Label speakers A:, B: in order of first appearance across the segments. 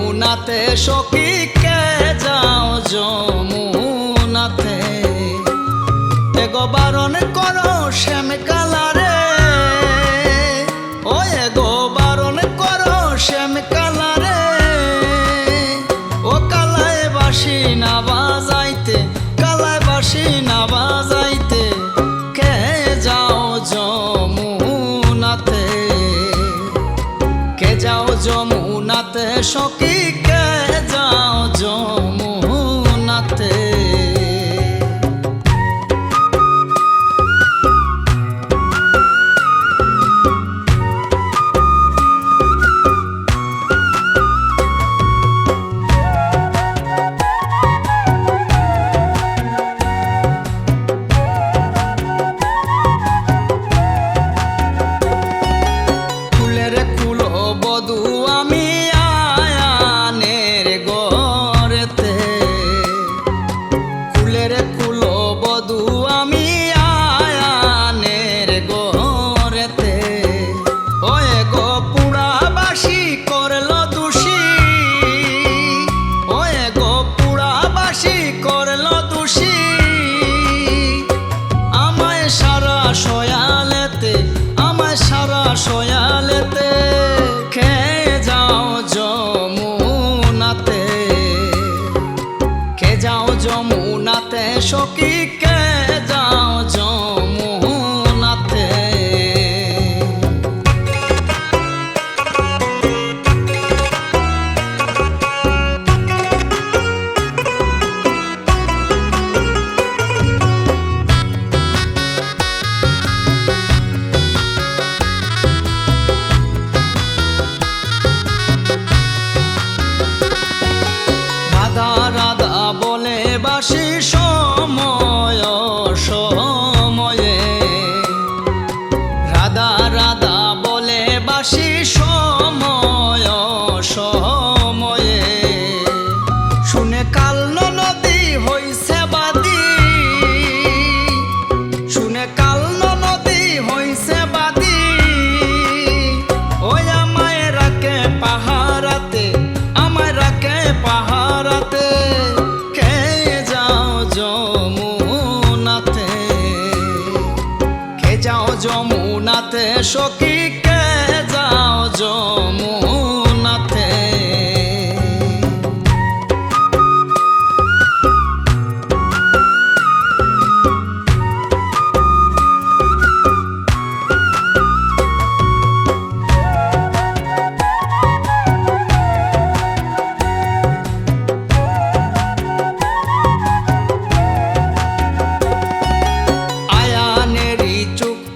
A: যমুনাতে সখী কে যাও যমুনাতে এগো বারণ করো শ্যাম কালারে ও এগো বারণ করো শ্যাম কালারে ও কালায় বাঁশি না বাজাইতে কালায় বাঁশি না বাজাইতে কে যাও যমুনাতে কে যাও যমুনাতে সখী কে যাও যমুনাতে সয়ালেতে কে যাও যমুনাতে কে যাও যমুনাতে সখী কে যাও যমুনাতে বাঁশি সময় সময়ে রাধা রাধা বলে বাঁশি সময় সময়ে শুনে কাল নদী হইছে বাদী শুনে কাল নদী হইছে বাদী ওই আমায় রাখে পাহারাতে আমায় রাখে পাহারাতে যমুনাতে সখী কে যাও যমুনাতে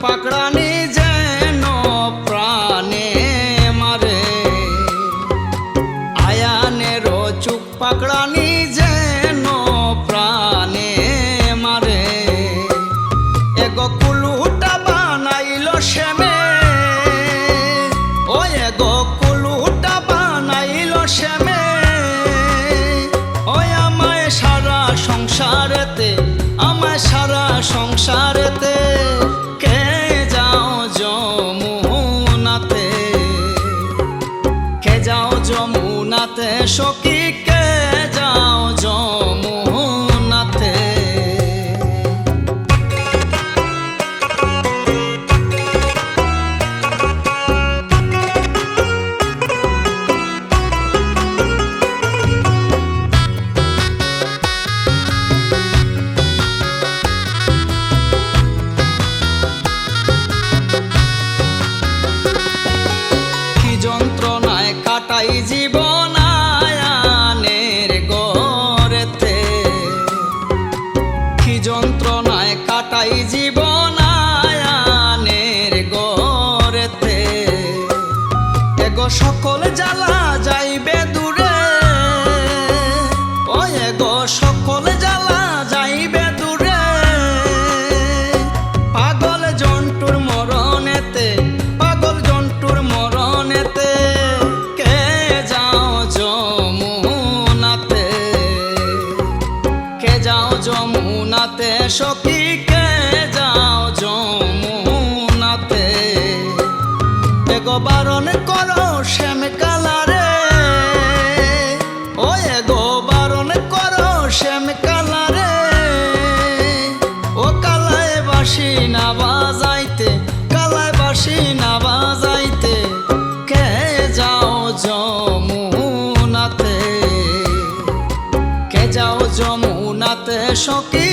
A: পাকড়ানি যেন প্রাণে মারে আয়ানের চুক পাকড়ানি যেন প্রাণে মারে এগো কুলুটা বানাইল শ্যামে ও এগো কুলুটা বানাইল শ্যামে ওই আমায় সারা সংসারেতে আমায় সারা সংসারেতে যমুনাতে সখী কে যাও যমুনাতে কি যন্ত্রণায় কাটাই জীবন আয়ানের গড়েতে কি যন্ত্রণায় কাটাই জীবন আয়ানের গড়েতে এগো সকল জ্বালা যাইবে দূরে ও এগো সকল জ্বালা যাইবে দূরে পাগল জন্তুর মরণেতে পাগল জন্তুর মরণেতে কে যাও যমুনাতে কে যাও যমুনাতে সখী কে যাও যমুনাতে এগো বারণ করো শ্যাম কালারে যাও যমুনাতে সখী